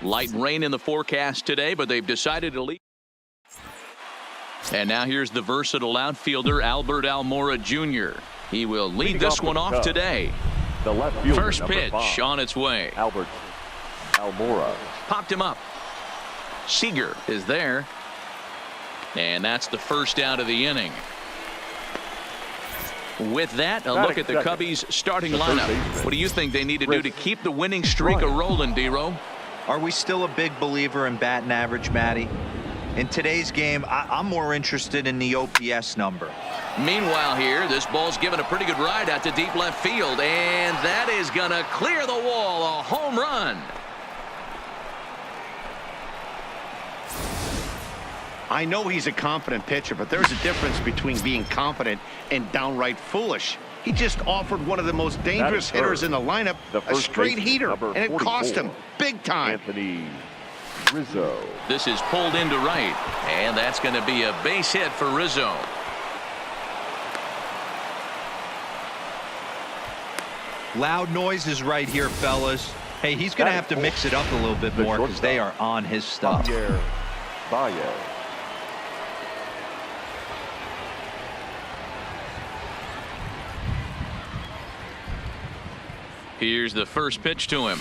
Light rain in the forecast today, but they've decided to leave. And now here's the versatile outfielder, Albert Almora Jr. He will lead this one off today. The left fielder, first pitch on its way. Albert Almora. Popped him up. Seager is there. And that's the first out of the inning. With that, a look at the Cubbies' starting lineup. What do you think they need to do to keep the winning streak a-rolling, D-Row? Are we still a big believer in batting average, Matty? In today's game, I'm more interested in the OPS number. Meanwhile here, this ball's given a pretty good ride out to deep left field, and that is going to clear the wall. A home run. I know he's a confident pitcher, but there's a difference between being confident and downright foolish. He just offered one of the most dangerous hitters in the lineup a straight heater, and it cost him big time. Anthony Rizzo. This is pulled into right, and that's going to be a base hit for Rizzo. Loud noises right here, fellas. Hey, he's going to have to mix it up a little bit more because they are on his stuff. Baez. Here's the first pitch to him.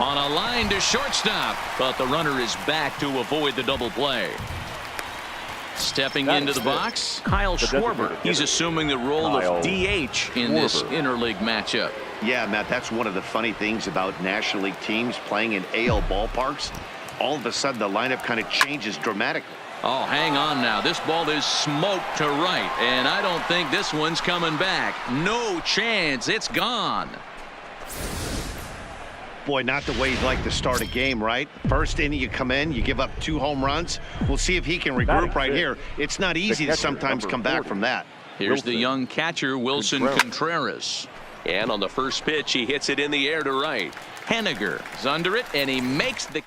On a line to shortstop, but the runner is back to avoid the double play. Stepping into the box, Kyle Schwarber. He's assuming the role of DH in this interleague matchup. Yeah, Matt, that's one of the funny things about National League teams playing in AL ballparks. All of a sudden, the lineup kind of changes dramatically. Oh, hang on now. This ball is smoked to right, and I don't think this one's coming back. No chance. It's gone. Boy, not the way you'd like to start a game, right? First inning, you come in, you give up 2 home runs. We'll see if he can regroup right here. It's not easy to sometimes come back from that. Here's the young catcher, Wilson Contreras. And on the first pitch, he hits it in the air to right. Henniger is under it, and he makes the...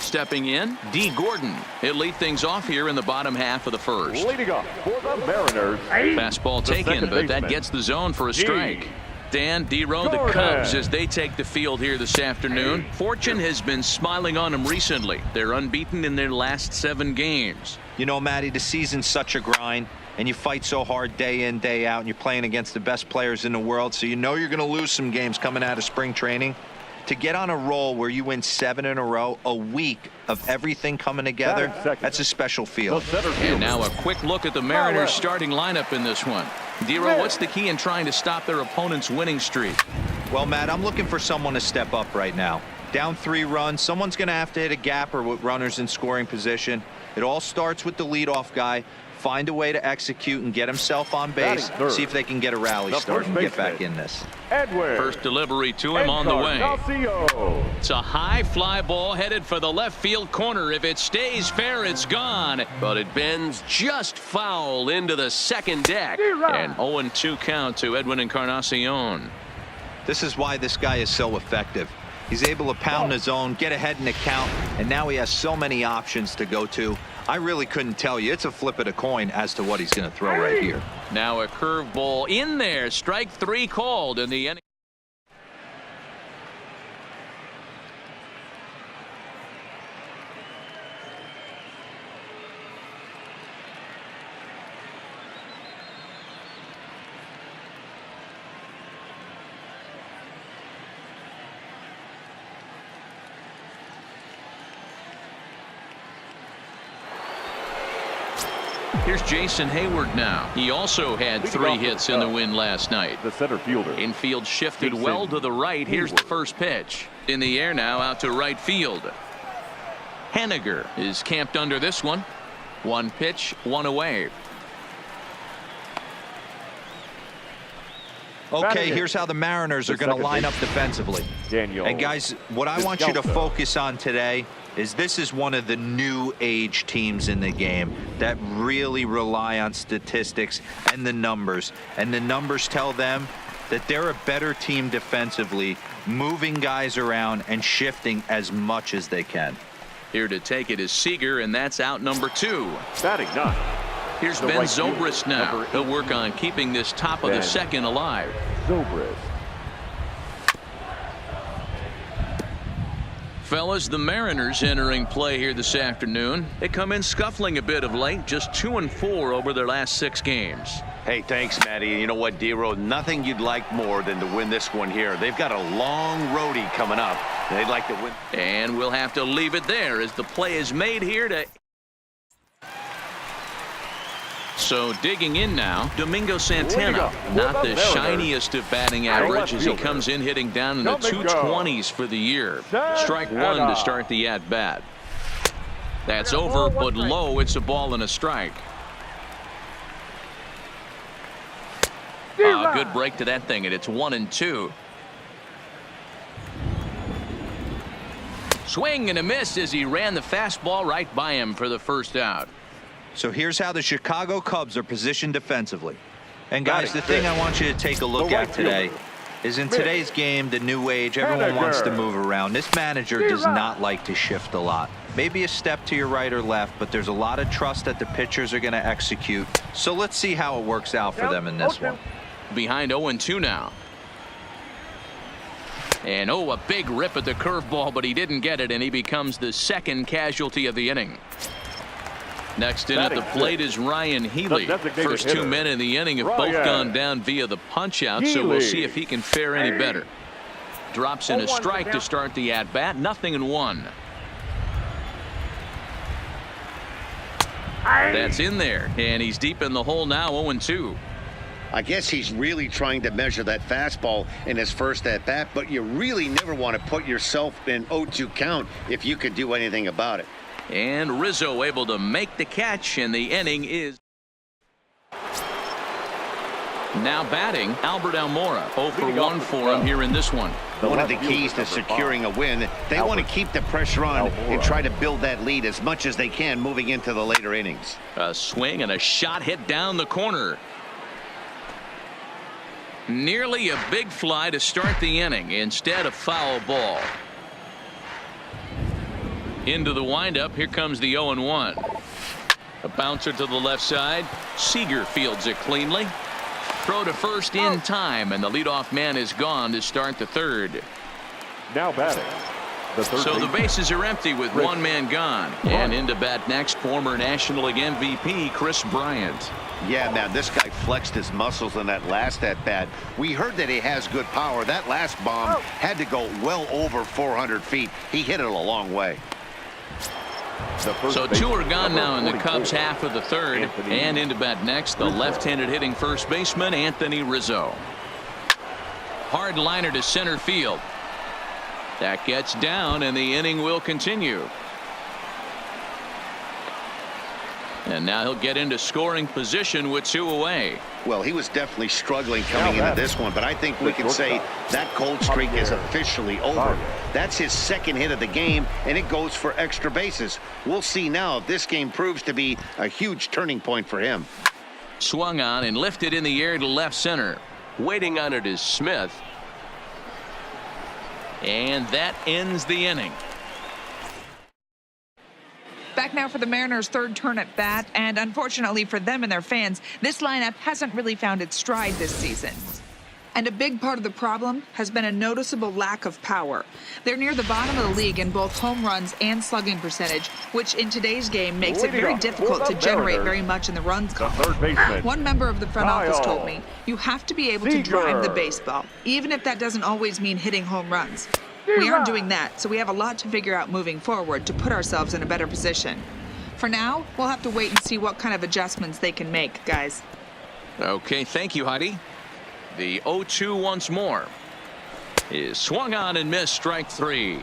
Stepping in, D. Gordon. He'll lead things off here in the bottom half of the first. Leading up for the Mariners. Fastball taken, but that gets the zone for a strike. Dan, D-Row, the Cubs, as they take the field here this afternoon. Fortune has been smiling on them recently. They're unbeaten in their last 7 games. You know, Matty, the season's such a grind, and you fight so hard day in, day out, and you're playing against the best players in the world, so you know you're going to lose some games coming out of spring training. To get on a roll where you win 7 in a row, a week of everything coming together, that's a special feeling. And now a quick look at the Mariners starting lineup in this one. D-Row, what's the key in trying to stop their opponent's winning streak? Well, Matt, I'm looking for someone to step up right now. Down 3 runs, someone's going to have to hit a gap or with runners in scoring position. It all starts with the leadoff guy. Find a way to execute and get himself on base. See if they can get a rally start and get back in this. First delivery to him on the way. It's a high fly ball headed for the left field corner. If it stays fair, it's gone. But it bends just foul into the second deck. And 0-2 count to Edwin Encarnacion. This is why this guy is so effective. He's able to pound the zone, get ahead in the count, and now he has so many options to go to. I really couldn't tell you. It's a flip of the coin as to what he's going to throw right here. Now a curveball in there. Strike 3 called in the inning. Here's Jason Hayward now. He also had 3 hits in the win last night. The center fielder. Infield shifted well to the right. Here's the first pitch. In the air now out to right field. Henniger is camped under this one. 1 pitch, 1 away. Okay, here's how the Mariners are going to line up defensively. And guys, what I want you to focus on today is this is one of the new age teams in the game that really rely on statistics and the numbers. And the numbers tell them that they're a better team defensively, moving guys around and shifting as much as they can. Here to take it is Seager, and that's out number 2. Batting 9. Here's Ben Zobrist now. He'll work on keeping this top of the second alive. Zobrist. Fellas, the Mariners entering play here this afternoon. They come in scuffling a bit of late, just 2-4 over their last 6 games. Hey, thanks, Matty. You know what, D-Row? Nothing you'd like more than to win this one here. They've got a long roadie coming up, and they'd like to win. And we'll have to leave it there as the play is made here to... So digging in now, Domingo Santana, not the shiniest of batting average as he comes in hitting down in the 220s for the year. Strike one to start the at-bat. That's over, but low. It's a ball and a strike. Good break to that thing, and it's 1-2. Swing and a miss as he ran the fastball right by him for the first out. So here's how the Chicago Cubs are positioned defensively. And guys, the thing I want you to take a look at today is in today's game, the new age, everyone wants to move around. This manager does not like to shift a lot. Maybe a step to your right or left, but there's a lot of trust that the pitchers are going to execute. So let's see how it works out for them in this one. Behind 0-2 now. And a big rip at the curveball, but he didn't get it, and he becomes the second casualty of the inning. Next in at the plate is Ryan Healy. First 2 men in the inning have both gone down via the punch-out, so we'll see if he can fare any better. Drops in a strike to start the at-bat. 0-1. That's in there, and he's deep in the hole now, 0-2. I guess he's really trying to measure that fastball in his first at-bat, but you really never want to put yourself in 0-2 count if you could do anything about it. And Rizzo able to make the catch, and the inning is now batting Albert Almora. 0 for 1 for him here in this one. One of the keys to securing a win, they want to keep the pressure on and try to build that lead as much as they can moving into the later innings. A swing and a shot hit down the corner. Nearly a big fly to start the inning. Instead, a foul ball. Into the windup. Here comes the 0-1. A bouncer to the left side. Seager fields it cleanly. Throw to first in time, and the leadoff man is gone to start the third. Now batting. So the bases are empty with one man gone. And into bat next, former National League MVP Chris Bryant. Yeah, man, this guy flexed his muscles in that last at-bat. We heard that he has good power. That last bomb had to go well over 400 feet. He hit it a long way. So 2 are gone now in the Cubs half of the third. And into bat next, the left-handed hitting first baseman Anthony Rizzo. Hard liner to center field. That gets down, and the inning will continue. And now he'll get into scoring position with 2 away. Well, he was definitely struggling coming into this one, but I think we can say that cold streak is officially over. That's his second hit of the game, and it goes for extra bases. We'll see now if this game proves to be a huge turning point for him. Swung on and lifted in the air to left center. Waiting on it is Smith. And that ends the inning. Back now for the Mariners' third turn at bat, and unfortunately for them and their fans, this lineup hasn't really found its stride this season. And a big part of the problem has been a noticeable lack of power. They're near the bottom of the league in both home runs and slugging percentage, which in today's game makes it very difficult to generate very much in the runs column. One member of the front office told me, you have to be able to drive the baseball, even if that doesn't always mean hitting home runs. We aren't doing that, so we have a lot to figure out moving forward to put ourselves in a better position. For now, we'll have to wait and see what kind of adjustments they can make, guys. Okay, thank you, Heidi. The 0-2 once more is swung on and missed, strike 3.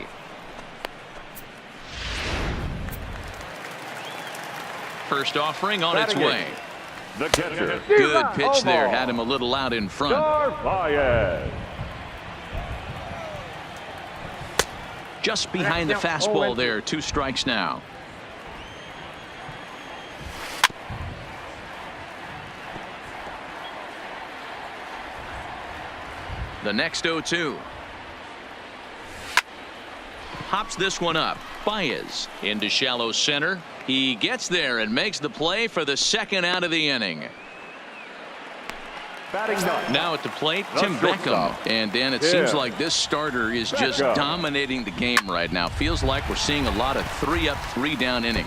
First offering on its way. The catcher. Good pitch there, had him a little out in front. Just behind the fastball there. 2 strikes now. The next 0-2. Hops this one up. Baez into shallow center. He gets there and makes the play for the second out of the inning. Now at the plate, Tim Beckham. And Dan, it seems like this starter is just dominating the game right now. Feels like we're seeing a lot of 3-up, 3-down innings.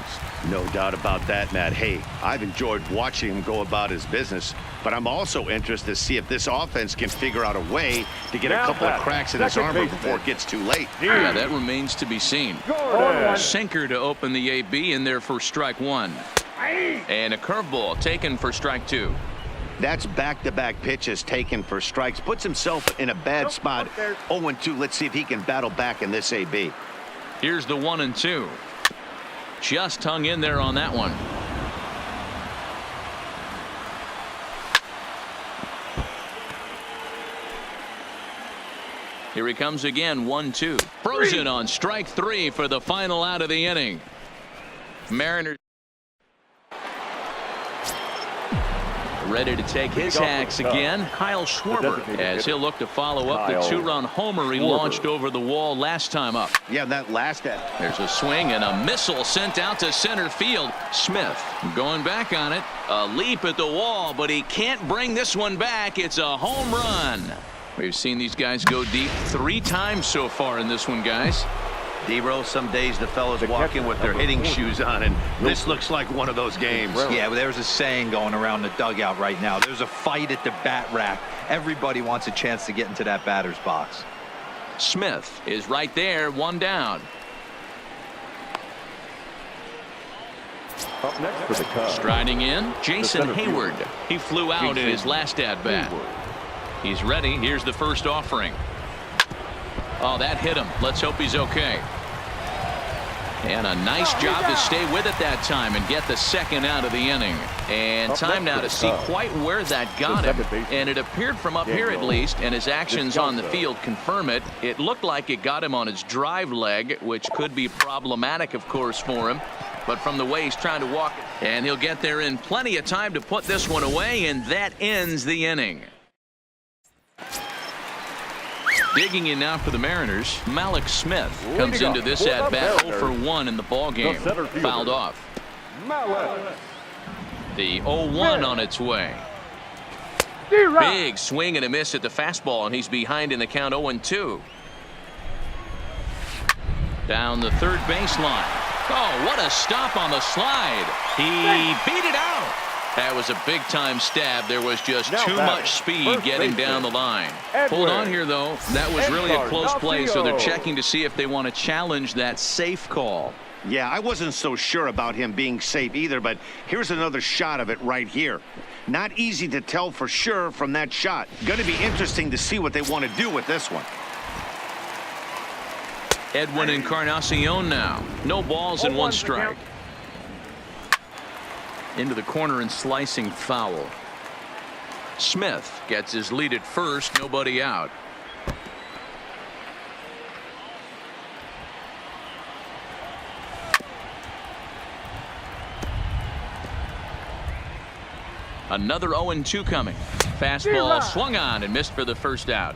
No doubt about that, Matt. Hey, I've enjoyed watching him go about his business, but I'm also interested to see if this offense can figure out a way to get a couple of cracks in his armor before it gets too late. Yeah, that remains to be seen. Sinker to open the AB in there for strike 1. And a curveball taken for strike 2. That's back-to-back pitches taken for strikes. Puts himself in a bad spot. 0-2. Let's see if he can battle back in this AB. Here's the 1-2. Just hung in there on that one. Here he comes again, 1-2. Frozen on strike 3 for the final out of the inning. Mariners ready to take his hacks again. Kyle Schwarber, as he'll look to follow up the 2-run homer he launched over the wall last time up. Yeah, that last at. There's a swing and a missile sent out to center field. Smith going back on it. A leap at the wall, but he can't bring this one back. It's a home run. We've seen these guys go deep 3 times so far in this one, guys. D-Roll, some days the fellas walk in with their hitting shoes on, and this looks like one of those games. Yeah, well, there's a saying going around the dugout right now. There's a fight at the bat rack. Everybody wants a chance to get into that batter's box. Smith is right there, 1 down. Up next for the Cubs. Striding in, Jason Hayward. He flew out in his last at-bat. He's ready. Here's the first offering. Oh, that hit him. Let's hope he's okay. And a nice job to stay with it that time and get the second out of the inning. And time now to see quite where that got him. And it appeared from up here at least, and his actions on the field confirm it. It looked like it got him on his drive leg, which could be problematic, of course, for him. But from the way he's trying to walk, and he'll get there in plenty of time to put this one away, and that ends the inning. Digging in now for the Mariners, Malik Smith comes into this at-bat 0 for 1 in the ballgame. Fouled off. The 0-1 on its way. Big swing and a miss at the fastball, and he's behind in the count 0-2. Down the third baseline. Oh, what a stop on the slide. He beat it out. That was a big-time stab. There was just too much speed getting down the line. Hold on here, though. That was really a close play, so they're checking to see if they want to challenge that safe call. Yeah, I wasn't so sure about him being safe either, but here's another shot of it right here. Not easy to tell for sure from that shot. Going to be interesting to see what they want to do with this one. Edwin Encarnacion now. No balls and 1 strike. Into the corner and slicing foul. Smith gets his lead at first. Nobody out. Another 0-2 coming. Fastball swung on and missed for the first out.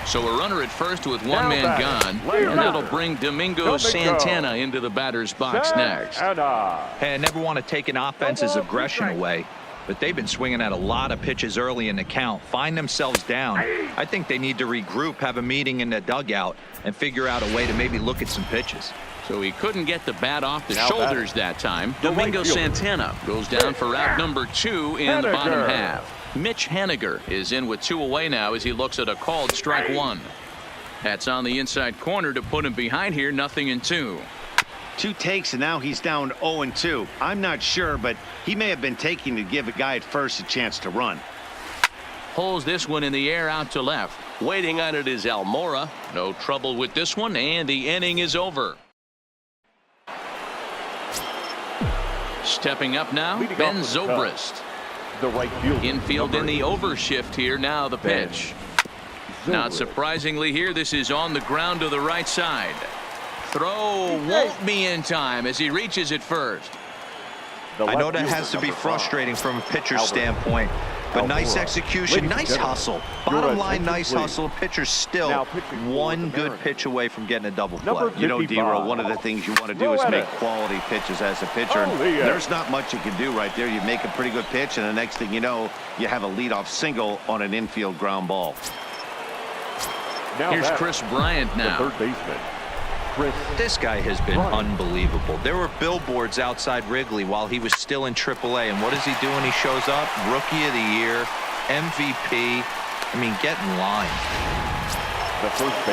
So a runner at first with 1 man gone, and that'll bring Domingo Santana into the batter's box next. Hey, I never want to take an offense's aggression away, but they've been swinging at a lot of pitches early in the count. Find themselves down. I think they need to regroup, have a meeting in the dugout, and figure out a way to maybe look at some pitches. So he couldn't get the bat off the shoulders that time. Domingo Santana goes down for out number 2 in the bottom half. Mitch Haniger is in with 2 away now as he looks at a called strike 1. That's on the inside corner to put him behind here. 0-2. 2 takes and now he's down 0-2. I'm not sure, but he may have been taking to give a guy at first a chance to run. Pulls this one in the air out to left. Waiting on it is Almora. No trouble with this one, and the inning is over. Stepping up now, Ben Zobrist. The right fielder. Infield in the overshift here. Now the pitch. Not surprisingly here, this is on the ground to the right side. Throw won't be in time as he reaches it first. I know that has to be frustrating from a pitcher's standpoint. But nice execution, nice hustle. Bottom line, nice hustle. Pitcher's still one good pitch away from getting a double play. You know, D-Roll, one of the things you want to do is make quality pitches as a pitcher. And there's not much you can do right there. You make a pretty good pitch, and the next thing you know, you have a leadoff single on an infield ground ball. Here's Chris Bryant now. Third baseman. This guy has been unbelievable. There were billboards outside Wrigley while he was still in AAA, and what does he do when he shows up? Rookie of the Year, MVP. I mean, get in line.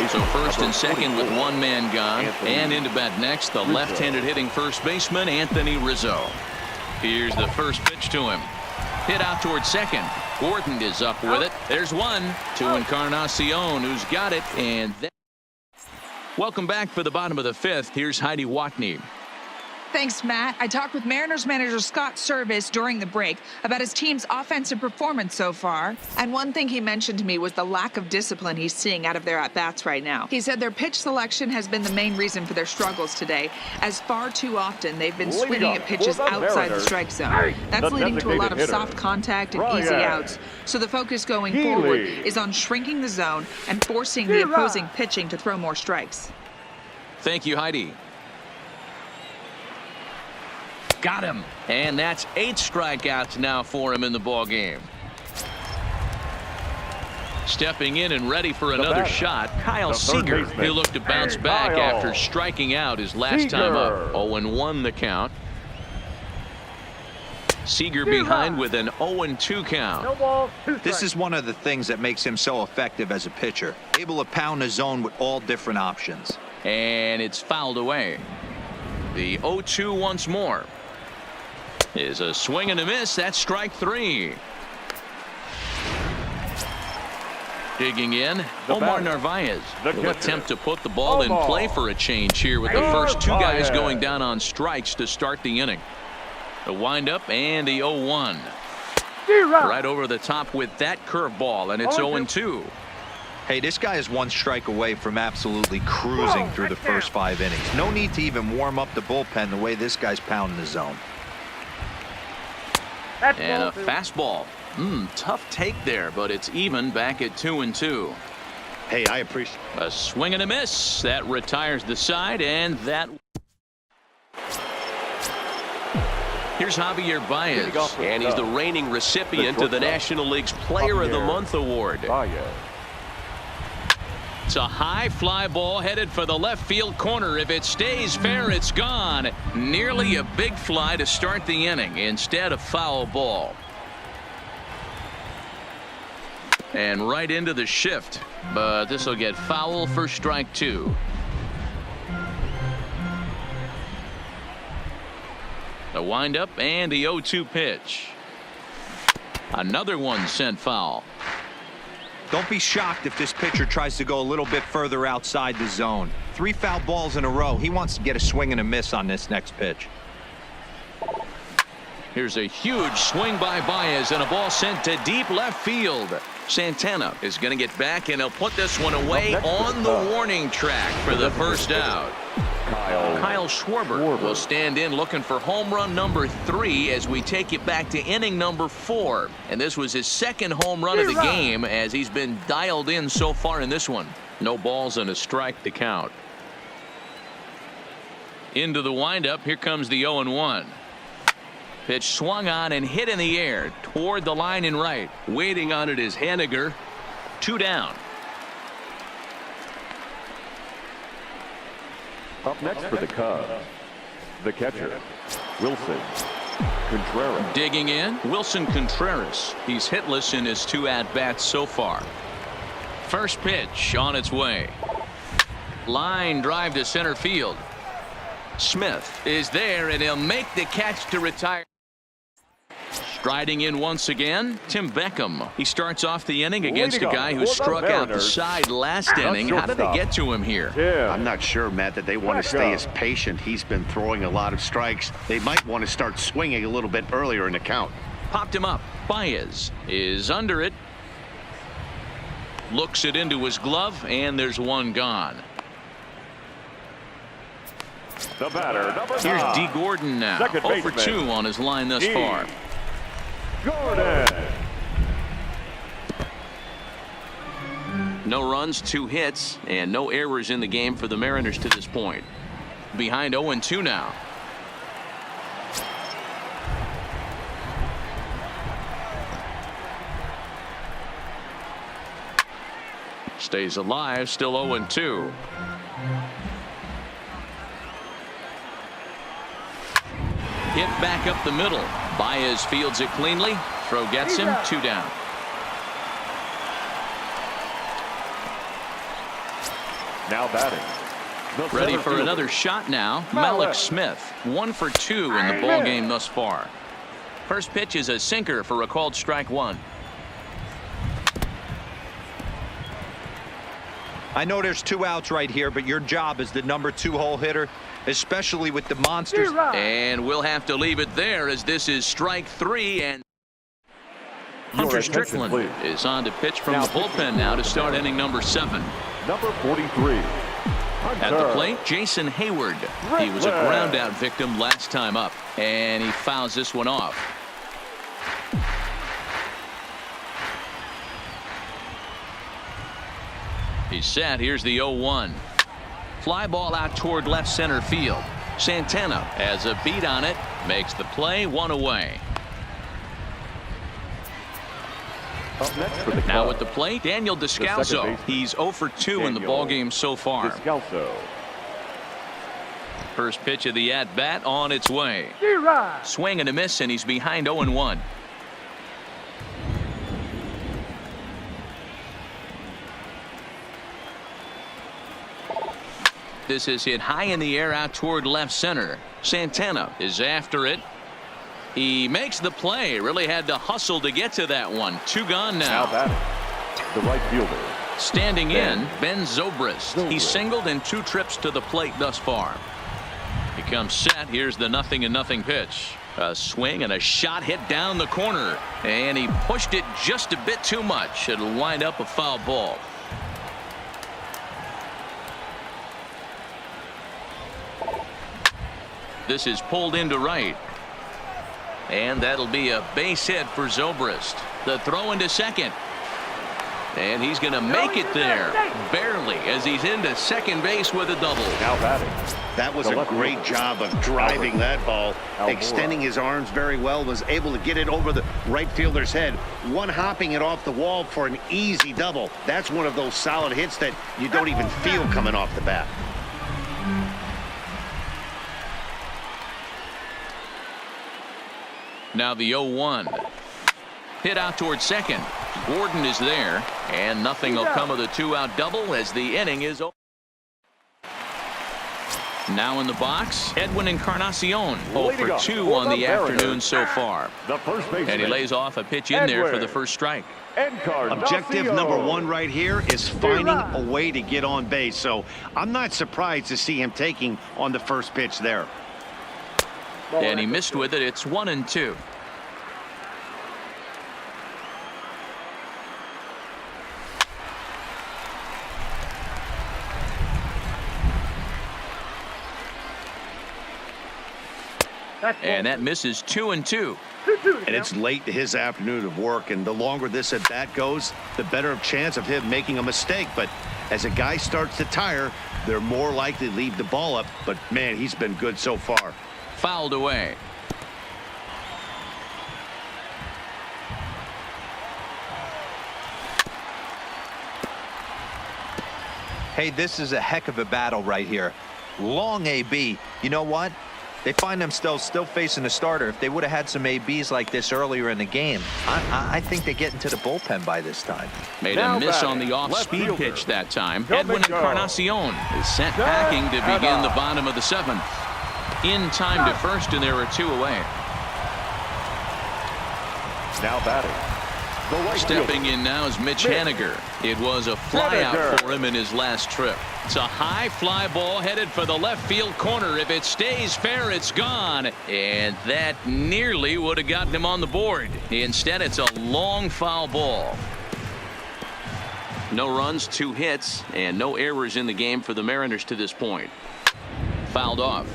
So first and second with one man gone, and into bat next, the left-handed hitting first baseman, Anthony Rizzo. Here's the first pitch to him. Hit out towards second. Gordon is up with it. There's one to Encarnacion, who's got it, and then welcome back for the bottom of the fifth. Here's Heidi Watney. Thanks, Matt. I talked with Mariners manager Scott Service during the break about his team's offensive performance so far. And one thing he mentioned to me was the lack of discipline he's seeing out of their at-bats right now. He said their pitch selection has been the main reason for their struggles today, as far too often they've been swinging at pitches outside the strike zone. That's leading to a lot of soft contact and easy outs. So the focus going forward is on shrinking the zone and forcing the opposing pitching to throw more strikes. Thank you, Heidi. Got him. And that's 8 strikeouts now for him in the ball game. Stepping in and ready for another shot, Kyle Seager. He'll look to bounce back after striking out his last time up. 0-1 the count. Seager behind with an 0-2 count. This is one of the things that makes him so effective as a pitcher. Able to pound the zone with all different options. And it's fouled away. The 0-2 once more. Is a swing and a miss. That's strike 3. Digging in, Omar Narvaez will attempt to put the ball in play for a change here with the first 2 guys going down on strikes to start the inning. The windup and the 0-1. Right over the top with that curveball, and it's 0-2. Hey, this guy is 1 strike away from absolutely cruising through the first 5 innings. No need to even warm up the bullpen the way this guy's pounding the zone. And a fastball. Tough take there, but it's even back at 2-2. Hey, I appreciate a swing and a miss. That retires the side, and that. Here's Javier Baez, and he's the reigning recipient of the National League's Player of the Month award. It's a high fly ball headed for the left field corner. If it stays fair, it's gone. Nearly a big fly to start the inning. Instead, a foul ball. And right into the shift. But this will get foul for strike 2. The windup and the 0-2 pitch. Another one sent foul. Don't be shocked if this pitcher tries to go a little bit further outside the zone. 3 foul balls in a row. He wants to get a swing and a miss on this next pitch. Here's a huge swing by Baez and a ball sent to deep left field. Santana is going to get back, and he'll put this one away on the warning track for the first out. Kyle Schwarber will stand in looking for home run number 3 as we take it back to inning number 4. And this was his second home run of the game as he's been dialed in so far in this one. No balls and a strike to count. Into the windup. Here comes the 0-1. Pitch swung on and hit in the air toward the line in right. Waiting on it is Haniger. 2 down. Up next for the Cubs, the catcher, Wilson Contreras. Digging in, Wilson Contreras. He's hitless in his 2 at-bats so far. First pitch on its way. Line drive to center field. Smith is there, and he'll make the catch to retire. Striding in once again, Tim Beckham. He starts off the inning against a guy who struck out the side last inning. How did they get to him here? I'm not sure, Matt, that they want to stay as patient. He's been throwing a lot of strikes. They might want to start swinging a little bit earlier in the count. Popped him up. Baez is under it. Looks it into his glove, and there's one gone. The batter, number 9. Here's D. Gordon now. 0 for 2 on his line thus far. Gordon. No runs, 2 hits, and no errors in the game for the Mariners to this point. Behind 0-2 now. Stays alive, still 0-2. Hit back up the middle. Baez fields it cleanly. Throw gets him, 2 down. Now batting. Ready for another shot now. Malik Smith, 1 for 2 in the ball game thus far. First pitch is a sinker for a called strike 1. I know there's 2 outs right here, but your job as the number 2 hole hitter, especially with the monsters. And we'll have to leave it there as this is strike 3. And Hunter Strickland is on to pitch from the bullpen now to start inning number 7. Number 43. At the plate, Jason Hayward. He was a ground out victim last time up, and he fouls this one off. He's set. Here's the 0-1. Fly ball out toward left center field. Santana has a beat on it, makes the play, 1 away. Up next for the now at the plate, Daniel Descalso. He's 0 for 2 in the ballgame so far. Descalso. First pitch of the at-bat on its way. Swing and a miss, and he's behind 0-1. This is hit high in the air out toward left center. Santana is after it. He makes the play. Really had to hustle to get to that one. 2 gone now. Now batting, the right fielder. Standing in, Ben Zobrist. He's singled in 2 trips to the plate thus far. He comes set. Here's the 0-0 pitch. A swing and a shot hit down the corner. And he pushed it just a bit too much. It'll wind up a foul ball. This is pulled into right. And that'll be a base hit for Zobrist. The throw into second. And he's going to make it there. Barely, as he's into second base with a double. Now batting. That was a great job of driving that ball. Extending his arms very well. Was able to get it over the right fielder's head. One hopping it off the wall for an easy double. That's one of those solid hits that you don't even feel coming off the bat. Now the 0-1. Hit out towards second. Gordon is there, and nothing will come of the 2-out double as the inning is over. Now in the box, Edwin Encarnacion, 0 for 2 on the afternoon so far. And he lays off a pitch in there for the first strike. Objective number 1 right here is finding a way to get on base. So I'm not surprised to see him taking on the first pitch there. And he missed with it. It's 1-2. And that misses 2-2. And it's late to his afternoon of work, and the longer this at bat goes, the better chance of him making a mistake. But as a guy starts to tire, they're more likely to leave the ball up. But man, he's been good so far. Fouled away. Hey, this is a heck of a battle right here. Long AB. You know what? They find themselves still facing a starter. If they would have had some ABs like this earlier in the game, I think they get into the bullpen by this time. Made a miss on the off-speed pitch that time. Edwin Encarnacion is sent packing to begin the bottom of the 7th. In time to first, and there are 2 away. Now batting. Stepping in now is Mitch Haniger. It was a flyout for him in his last trip. It's a high fly ball headed for the left field corner. If it stays fair, it's gone. And that nearly would have gotten him on the board. Instead, it's a long foul ball. No runs, 2 hits, and no errors in the game for the Mariners to this point. Fouled off.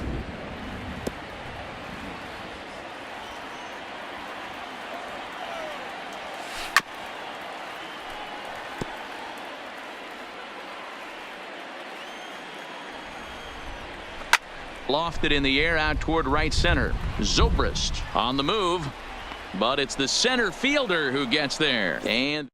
Lofted in the air out toward right center. Zobrist on the move, but it's the center fielder who gets there. And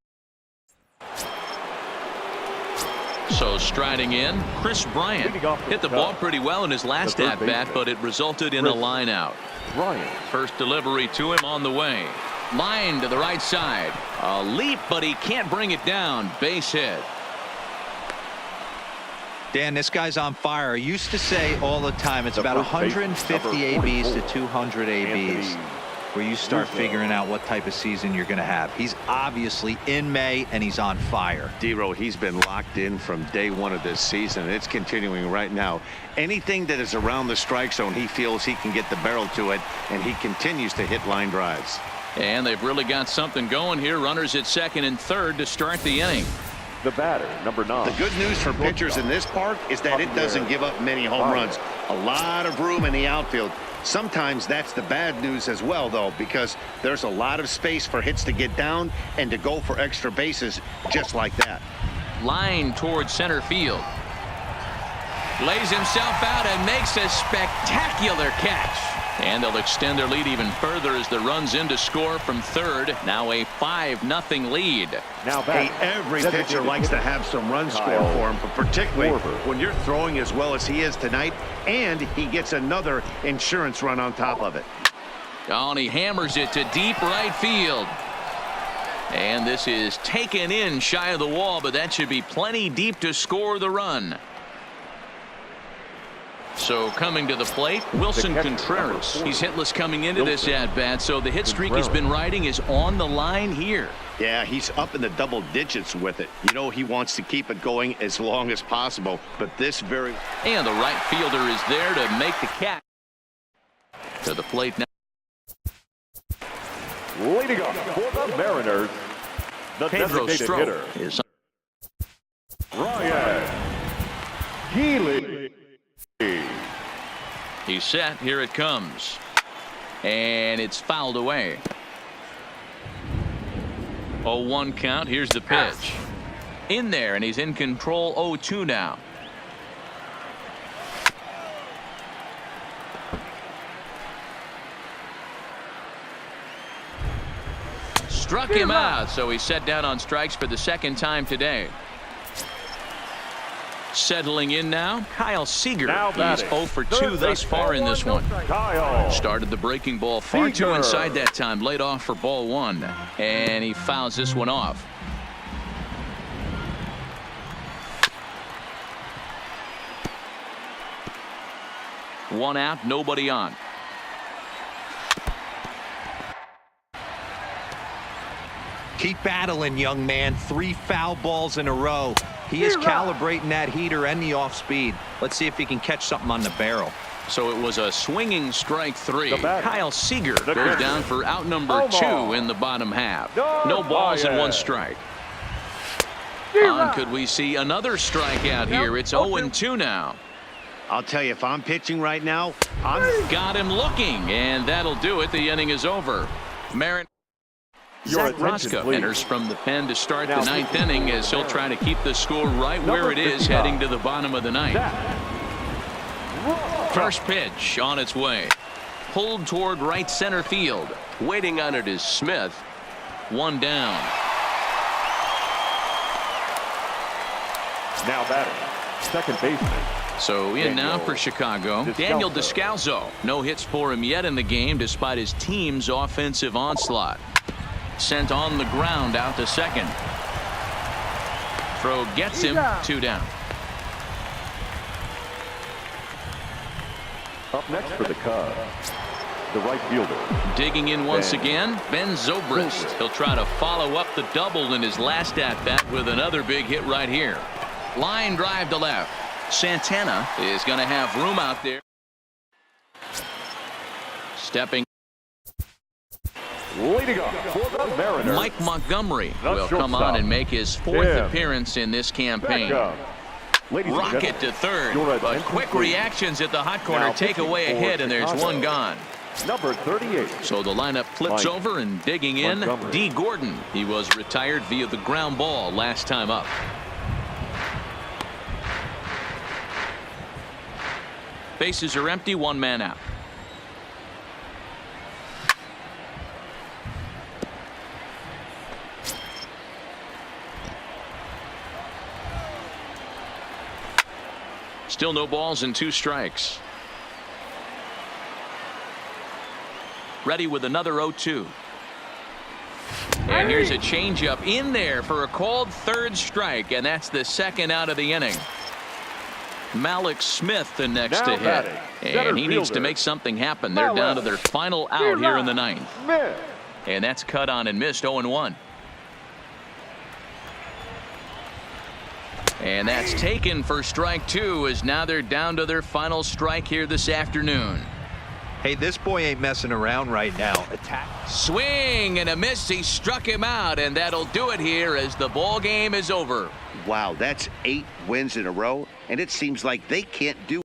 so striding in, Chris Bryant hit the ball pretty well in his last at-bat, but it resulted in a line out. First delivery to him on the way. Line to the right side. A leap, but he can't bring it down. Base hit. Dan, this guy's on fire. I used to say all the time it's about 150 ABs to 200 ABs where you start figuring out what type of season you're going to have. He's obviously in May, and he's on fire. D-Row, he's been locked in from day one of this season. It's continuing right now. Anything that is around the strike zone, he feels he can get the barrel to it, and he continues to hit line drives. And they've really got something going here. Runners at second and third to start the inning. The batter, number 9. The good news for pitchers in this park is that it doesn't give up many home runs. A lot of room in the outfield. Sometimes that's the bad news as well, though, because there's a lot of space for hits to get down and to go for extra bases just like that. Line towards center field. Lays himself out and makes a spectacular catch. And they'll extend their lead even further as the runs in to score from third. Now a 5-0 lead. Now every pitcher likes to have some runs scored for him, but particularly when you're throwing as well as he is tonight, and he gets another insurance run on top of it. Oh, and he hammers it to deep right field. And this is taken in shy of the wall, but that should be plenty deep to score the run. So coming to the plate, Wilson Contreras. He's hitless coming into this at-bat, so the hit streak he's been riding is on the line here. Yeah, he's up in the double digits with it. You know he wants to keep it going as long as possible, but this very... And the right fielder is there to make the catch. To the plate now. Leading up for the Mariners, the Pedro designated hitter is Ryan Healy. He's set. Here it comes. And it's fouled away. 0-1 count. Here's the pitch. In there, and he's in control. 0-2 now. Struck him out, so he's set down on strikes for the second time today. Settling in now, Kyle Seager. He's 0 for 2 thus far in this one. Started the breaking ball far too inside that time. Laid off for ball 1. And he fouls this one off. One out, nobody on. Keep battling, young man. 3 foul balls in a row. He is calibrating that heater and the off speed. Let's see if he can catch something on the barrel. So it was a swinging strike 3. Kyle Seager goes down for out number 2 in the bottom half. No balls and 1 strike. Could we see another strikeout here? It's 0-2 now. I'll tell you, if I'm pitching right now, I'm... Got him looking, and that'll do it. The inning is over. Zach Roscoe enters from the pen to start the 9th inning as he'll try to keep the score right where it is heading to the bottom of the 9th. First pitch on its way. Pulled toward right center field. Waiting on it is Smith. 1 down. Now batting, second baseman. So in now for Chicago, Daniel Descalso. No hits for him yet in the game despite his team's offensive onslaught. Sent on the ground out to second. Throw gets him. 2 down. Up next for the Cubs, the right fielder. Digging in once again, Ben Zobrist. He'll try to follow up the double in his last at-bat with another big hit right here. Line drive to left. Santana is going to have room out there. Stepping. Leading up for the Mariners, Mike Montgomery will come on and make his 4th appearance in this campaign. Rocket to third, but quick reactions at the hot corner take away a hit, and there's 1 gone. Number 38. So the lineup flips over, and digging in, D. Gordon. He was retired via the ground ball last time up. Bases are empty, one man out. Still no balls and 2 strikes. Ready with another 0-2. And here's a changeup in there for a called 3rd strike, and that's the 2nd out of the inning. Malik Smith the next to hit, and he needs to make something happen. They're down to their final out here in the 9th. And that's cut on and missed. 0-1. And that's taken for strike 2, as now they're down to their final strike here this afternoon. Hey, this boy ain't messing around right now. Attack. Swing and a miss. He struck him out, and that'll do it here as the ball game is over. Wow, that's 8 wins in a row, and it seems like they can't do